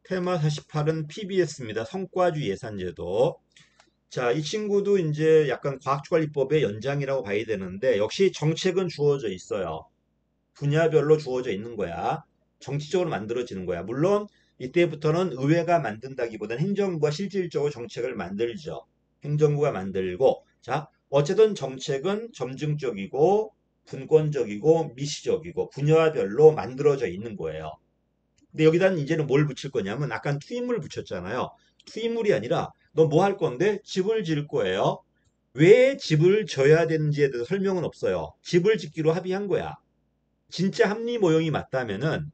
테마 48은 PBS입니다. 성과주 예산제도. 자, 이 친구도 이제 약간 과학관리법의 연장이라고 봐야 되는데, 역시 정책은 주어져 있어요. 분야별로 주어져 있는 거야. 정치적으로 만들어지는 거야. 물론, 이때부터는 의회가 만든다기보다는 행정부가 실질적으로 정책을 만들죠. 행정부가 만들고, 자, 어쨌든 정책은 점증적이고, 분권적이고, 미시적이고, 분야별로 만들어져 있는 거예요. 근데 여기다 이제는 뭘 붙일 거냐면 아까 투입물 붙였잖아요. 투입물이 아니라 너 뭐 할 건데 집을 지을 거예요. 왜 집을 져야 되는지에 대해서 설명은 없어요. 집을 짓기로 합의한 거야. 진짜 합리 모형이 맞다면은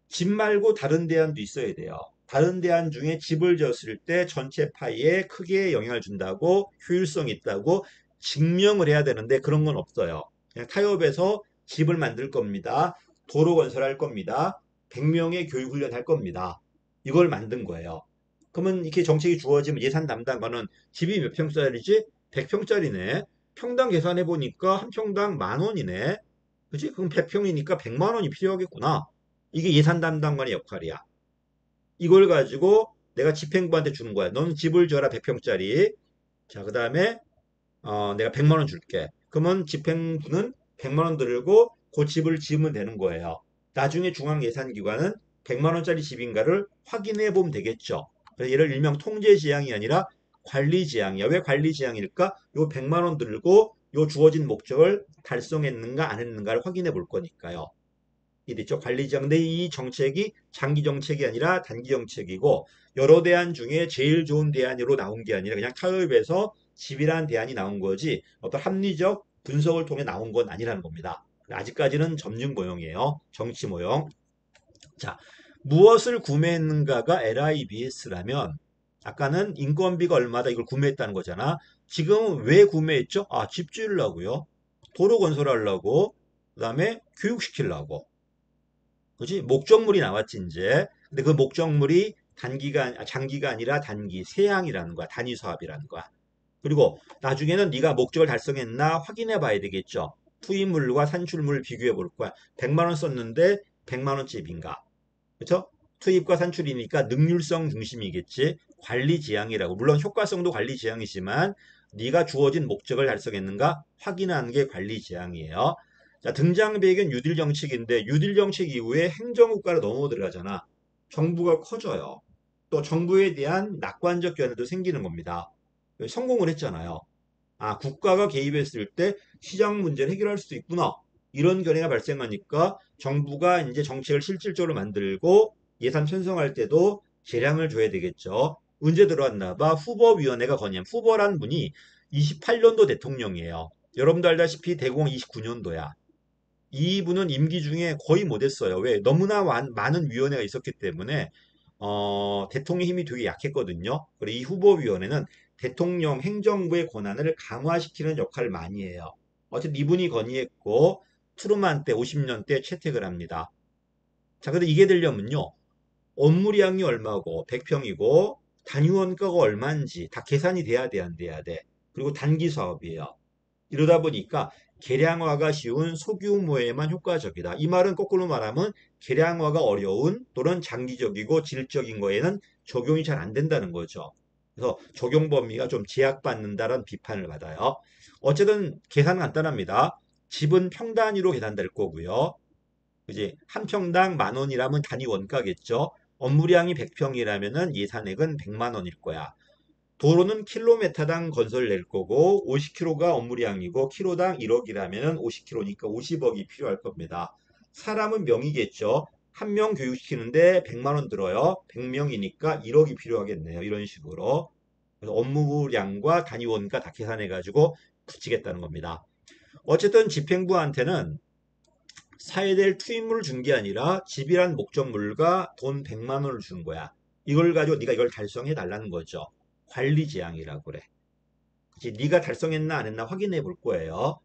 집 말고 다른 대안도 있어야 돼요. 다른 대안 중에 집을 지었을 때 전체 파이에 크게 영향을 준다고 효율성이 있다고 증명을 해야 되는데 그런 건 없어요. 그냥 타협해서 집을 만들 겁니다. 도로 건설할 겁니다. 100명의 교육훈련 할 겁니다. 이걸 만든 거예요. 그러면 이렇게 정책이 주어지면 예산 담당관은 집이 몇 평짜리지? 100평짜리네. 평당 계산해 보니까 한 평당 10,000원이네. 그치? 그럼 100평이니까 100만 원이 필요하겠구나. 이게 예산 담당관의 역할이야. 이걸 가지고 내가 집행부한테 주는 거야. 너는 집을 줘라 100평짜리. 자, 그 다음에 내가 100만 원 줄게. 그러면 집행부는 100만 원 들고 그 집을 지으면 되는 거예요. 나중에 중앙예산기관은 100만 원짜리 집인가를 확인해 보면 되겠죠. 그래서 얘를 일명 통제지향이 아니라 관리지향이야. 왜 관리지향일까? 요 100만 원 들고 요 주어진 목적을 달성했는가 안 했는가를 확인해 볼 거니까요. 이랬죠. 관리지향. 근데 이 정책이 장기 정책이 아니라 단기 정책이고 여러 대안 중에 제일 좋은 대안으로 나온 게 아니라 그냥 타협해서 집이라는 대안이 나온 거지 어떤 합리적 분석을 통해 나온 건 아니라는 겁니다. 아직까지는 점증 모형이에요. 정치 모형. 자, 무엇을 구매했는가가 LIBS라면 아까는 인건비가 얼마다 이걸 구매했다는 거잖아. 지금 왜 구매했죠? 아, 집 지으려고요. 도로 건설하려고. 그다음에 교육시키려고. 그지? 목적물이 나왔지 이제. 근데 그 목적물이 장기가 아니라 단기, 세항이라는 거야. 단위 사업이라는 거야. 그리고 나중에는 네가 목적을 달성했나 확인해 봐야 되겠죠. 투입물과 산출물 비교해 볼 거야. 100만 원 썼는데 100만 원집인가? 그렇죠? 투입과 산출이니까 능률성 중심이겠지. 관리 지향이라고. 물론 효과성도 관리 지향이지만 네가 주어진 목적을 달성했는가 확인하는 게 관리 지향이에요. 자, 등장 배경은 뉴딜 정책인데 뉴딜 정책 이후에 행정국가로 넘어 들어가잖아. 정부가 커져요. 또 정부에 대한 낙관적 견해도 생기는 겁니다. 성공을 했잖아요. 아, 국가가 개입했을 때 시장 문제를 해결할 수 있구나. 이런 견해가 발생하니까 정부가 이제 정책을 실질적으로 만들고 예산 편성할 때도 재량을 줘야 되겠죠. 언제 들어왔나 봐. 후보위원회가 건의한 후보란 분이 28년도 대통령이에요. 여러분도 알다시피 대공 29년도야. 이분은 임기 중에 거의 못했어요. 왜? 너무나 많은 위원회가 있었기 때문에 대통령 힘이 되게 약했거든요. 그리고 이 후보위원회는 대통령 행정부의 권한을 강화시키는 역할을 많이 해요. 어쨌든 이분이 건의했고 트루만 때 50년 때 채택을 합니다. 자, 근데 이게 되려면요. 업무량이 얼마고 100평이고 단위원가가 얼마인지 다 계산이 돼야 돼, 안 돼야 돼. 그리고 단기 사업이에요. 이러다 보니까 계량화가 쉬운 소규모에만 효과적이다. 이 말은 거꾸로 말하면 계량화가 어려운 또는 장기적이고 질적인 거에는 적용이 잘 안 된다는 거죠. 그래서 적용 범위가 좀 제약받는다는 비판을 받아요. 어쨌든 계산 간단합니다. 집은 평 단위로 계산될 거고요. 그지? 한 평당 10,000원이라면 단위 원가겠죠. 업무량이 100평이라면 예산액은 100만 원일 거야. 도로는 킬로미터당 건설 낼 거고 50km가 업무량이고 킬로당 1억이라면 50km니까 50억이 필요할 겁니다. 사람은 명이겠죠. 한 명 교육시키는데 100만 원 들어요. 100명이니까 1억이 필요하겠네요. 이런 식으로. 그래서 업무량과 단위 원가 다 계산해 가지고 붙이겠다는 겁니다. 어쨌든 집행부한테는 사야 될 투입물을 준 게 아니라 집이란 목적물과 돈 100만 원을 준 거야. 이걸 가지고 네가 이걸 달성해 달라는 거죠. 관리 지향이라고 그래. 그치? 네가 달성했나 안 했나 확인해 볼 거예요.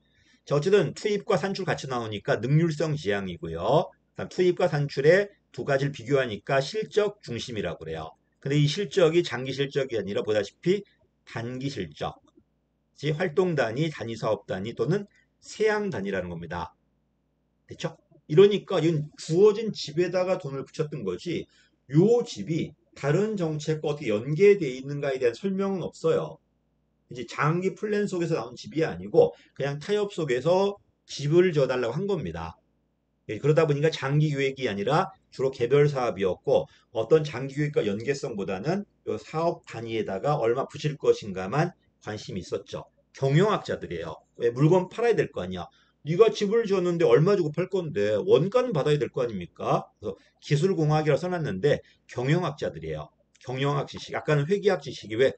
자, 어쨌든 투입과 산출 같이 나오니까 능률성 지향이고요. 투입과 산출의 두 가지를 비교하니까 실적 중심이라고 그래요. 근데 이 실적이 장기 실적이 아니라 보다시피 단기 실적. 활동 단위, 단위 사업 단위 또는 세양 단위라는 겁니다. 됐죠? 이러니까 이건 주어진 집에다가 돈을 붙였던 거지. 요 집이 다른 정책과 어떻게 연계되어 있는가에 대한 설명은 없어요. 이제 장기 플랜 속에서 나온 집이 아니고 그냥 타협 속에서 집을 줘달라고 한 겁니다. 예, 그러다 보니까 장기 계획이 아니라 주로 개별 사업이었고 어떤 장기 계획과 연계성보다는 요 사업 단위에다가 얼마 붙일 것인가만 관심이 있었죠. 경영학자들이에요. 왜 물건 팔아야 될 거 아니야. 네가 집을 지었는데 얼마 주고 팔 건데 원가는 받아야 될 거 아닙니까? 그래서 기술공학이라 써놨는데 경영학자들이에요. 경영학 지식, 아까는 회계학 지식이 왜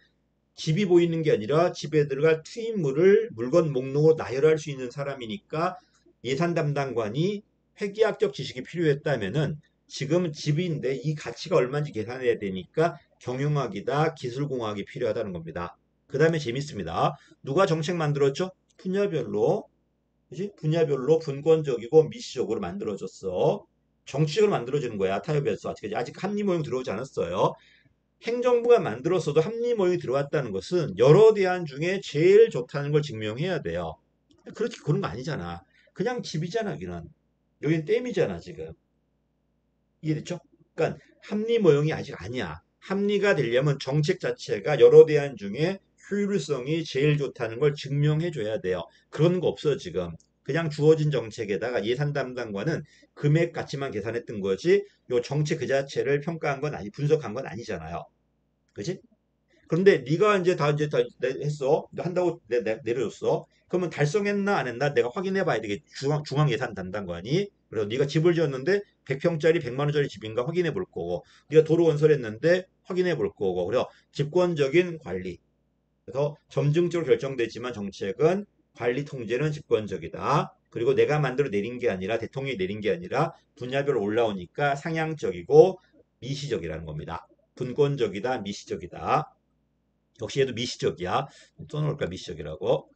집이 보이는 게 아니라 집에 들어갈 투입물을 물건 목록으로 나열할 수 있는 사람이니까 예산 담당관이 회계학적 지식이 필요했다면은 지금 집인데 이 가치가 얼마인지 계산해야 되니까 경영학이다, 기술공학이 필요하다는 겁니다. 그 다음에 재밌습니다. 누가 정책 만들었죠? 분야별로, 그지? 분야별로 분권적이고 미시적으로 만들어졌어. 정책으로 만들어지는 거야, 타협에서. 아직 합리 모형 들어오지 않았어요. 행정부가 만들었어도 합리 모형이 들어왔다는 것은 여러 대안 중에 제일 좋다는 걸 증명해야 돼요. 그렇게 그런 거 아니잖아. 그냥 집이잖아, 여기는. 여긴 댐이잖아, 지금. 이해됐죠? 그러니까 합리 모형이 아직 아니야. 합리가 되려면 정책 자체가 여러 대안 중에 효율성이 제일 좋다는 걸 증명해 줘야 돼요. 그런 거 없어, 지금. 그냥 주어진 정책에다가 예산 담당관은 금액 가치만 계산했던 거지, 요 정책 그 자체를 평가한 건 아니, 분석한 건 아니잖아요. 그지? 그런데 네가 이제 다 했어. 한다고 내려줬어. 그러면 달성했나 안 했나 내가 확인해 봐야 되겠지. 중앙 예산 담당관이. 그래서 네가 집을 지었는데 100평짜리 100만 원짜리 집인가 확인해 볼 거고, 네가 도로 건설했는데 확인해 볼 거고. 그래서 집권적인 관리. 그래서 점증적으로 결정되지만 정책은 관리 통제는 집권적이다. 그리고 내가 만들어 내린 게 아니라 대통령이 내린 게 아니라 분야별로 올라오니까 상향적이고 미시적이라는 겁니다. 분권적이다, 미시적이다. 역시 얘도 미시적이야. 써놓을까, 미시적이라고.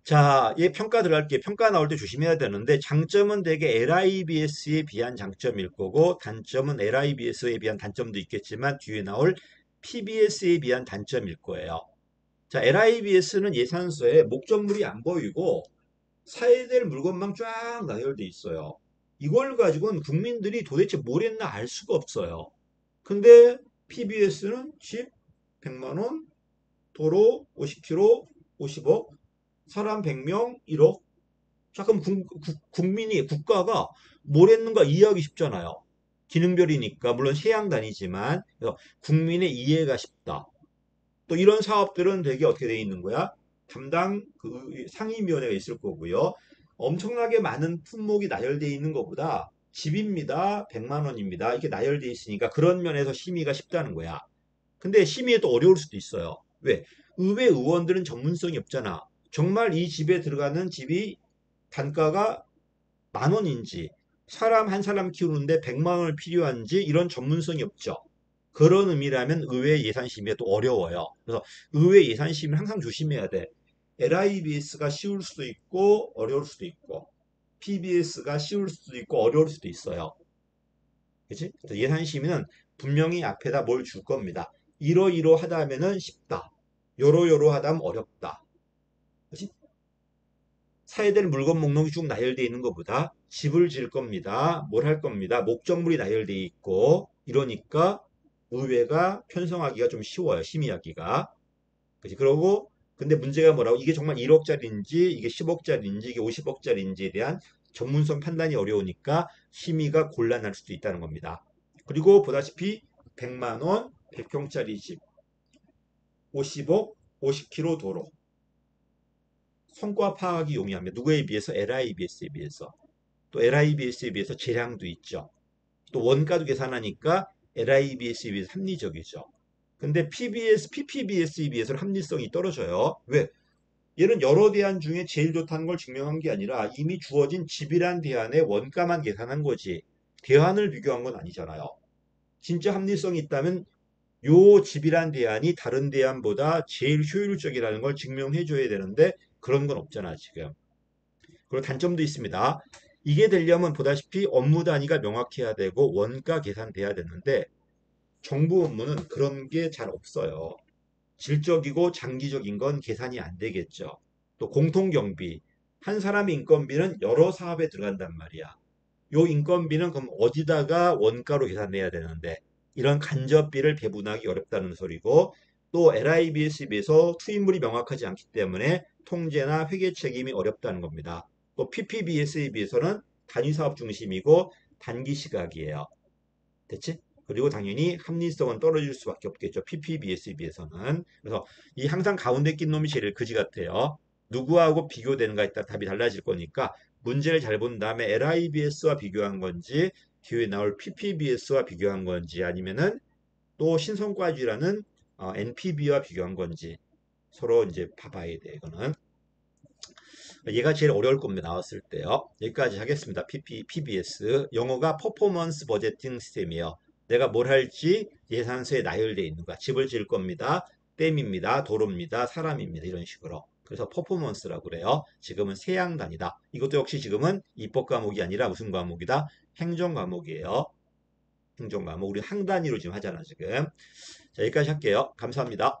자, 얘 평가 들어갈게. 평가 나올 때 조심해야 되는데, 장점은 되게 LIBS에 비한 장점일 거고, 단점은 LIBS에 비한 단점도 있겠지만, 뒤에 나올 PBS에 비한 단점일 거예요. 자, LIBS는 예산서에 목적물이 안 보이고, 사야 될 물건만 쫙 나열돼 있어요. 이걸 가지고는 국민들이 도대체 뭘 했나 알 수가 없어요. 근데 PBS는 집 100만 원, 도로 50km, 50억, 사람 100명, 1억. 자, 그럼 국가가 뭘 했는가 이해하기 쉽잖아요. 기능별이니까, 물론 세양 단위지만, 그래서 국민의 이해가 쉽다. 또 이런 사업들은 되게 어떻게 돼 있는 거야? 담당 그 상임위원회가 있을 거고요. 엄청나게 많은 품목이 나열되어 있는 것보다 집입니다. 100만 원입니다. 이렇게 나열되어 있으니까 그런 면에서 심의가 쉽다는 거야. 근데 심의에 또 어려울 수도 있어요. 왜? 의회 의원들은 전문성이 없잖아. 정말 이 집에 들어가는 집이 단가가 10,000원인지, 사람 한 사람 키우는데 100만 원을 필요한지 이런 전문성이 없죠. 그런 의미라면 의회 예산심의가 또 어려워요. 그래서 의회 예산심의는 항상 조심해야 돼. LIBS가 쉬울 수도 있고 어려울 수도 있고, PBS가 쉬울 수도 있고 어려울 수도 있어요. 그치? 예산심의는 분명히 앞에다 뭘 줄 겁니다. 이러이러하다 하면은 쉽다. 요러요러하다 하면 어렵다. 그치? 사야 될 물건 목록이 쭉 나열되어 있는 것보다 집을 지을 겁니다. 뭘 할 겁니다. 목적물이 나열되어 있고 이러니까 의회가 편성하기가 좀 쉬워요. 심의하기가. 그치? 그러고 근데 문제가 뭐라고? 이게 정말 1억짜리인지 이게 10억짜리인지 이게 50억짜리인지에 대한 전문성 판단이 어려우니까 심의가 곤란할 수도 있다는 겁니다. 그리고 보다시피 100만 원 100평짜리 집 50억 50km 도로 성과 파악이 용이합니다. 누구에 비해서? LIBS에 비해서. 또 LIBS에 비해서 재량도 있죠. 또 원가도 계산하니까 LIBS에 비해서 합리적이죠. 근데 PPBS에 비해서는 합리성이 떨어져요. 왜? 얘는 여러 대안 중에 제일 좋다는 걸 증명한 게 아니라 이미 주어진 집이란 대안의 원가만 계산한 거지. 대안을 비교한 건 아니잖아요. 진짜 합리성이 있다면 요 집이란 대안이 다른 대안보다 제일 효율적이라는 걸 증명해 줘야 되는데 그런 건 없잖아, 지금. 그리고 단점도 있습니다. 이게 되려면 보다시피 업무 단위가 명확해야 되고 원가 계산돼야 되는데 정부 업무는 그런 게 잘 없어요. 질적이고 장기적인 건 계산이 안 되겠죠. 또 공통경비. 한 사람의 인건비는 여러 사업에 들어간단 말이야. 요 인건비는 그럼 어디다가 원가로 계산해야 되는데 이런 간접비를 배분하기 어렵다는 소리고 또 LIBS에 비해서 투입물이 명확하지 않기 때문에 통제나 회계 책임이 어렵다는 겁니다. 또 PPBS에 비해서는 단위 사업 중심이고 단기 시각이에요. 됐지? 그리고 당연히 합리성은 떨어질 수밖에 없겠죠. PPBS에 비해서는. 그래서 이 항상 가운데 낀 놈이 제일 그지 같아요. 누구하고 비교되는가에 따라 답이 달라질 거니까 문제를 잘 본 다음에 LIBS와 비교한 건지 뒤에 나올 PPBS와 비교한 건지 아니면은 또 신성과주라는 NPB와 비교한 건지 서로 이제 봐봐야 돼. 이거는 얘가 제일 어려울 겁니다. 나왔을 때요. 여기까지 하겠습니다. PBS 영어가 퍼포먼스 버제팅 시스템이에요. 내가 뭘 할지 예산서에 나열되어 있는 거야. 집을 지을 겁니다. 댐입니다. 도로입니다. 사람입니다. 이런 식으로. 그래서 퍼포먼스라고 그래요. 지금은 세양단이다. 이것도 역시 지금은 입법 과목이 아니라 무슨 과목이다? 행정 과목이에요. 행정 과목. 우리 한 단위로 지금 하잖아, 지금. 자, 여기까지 할게요. 감사합니다.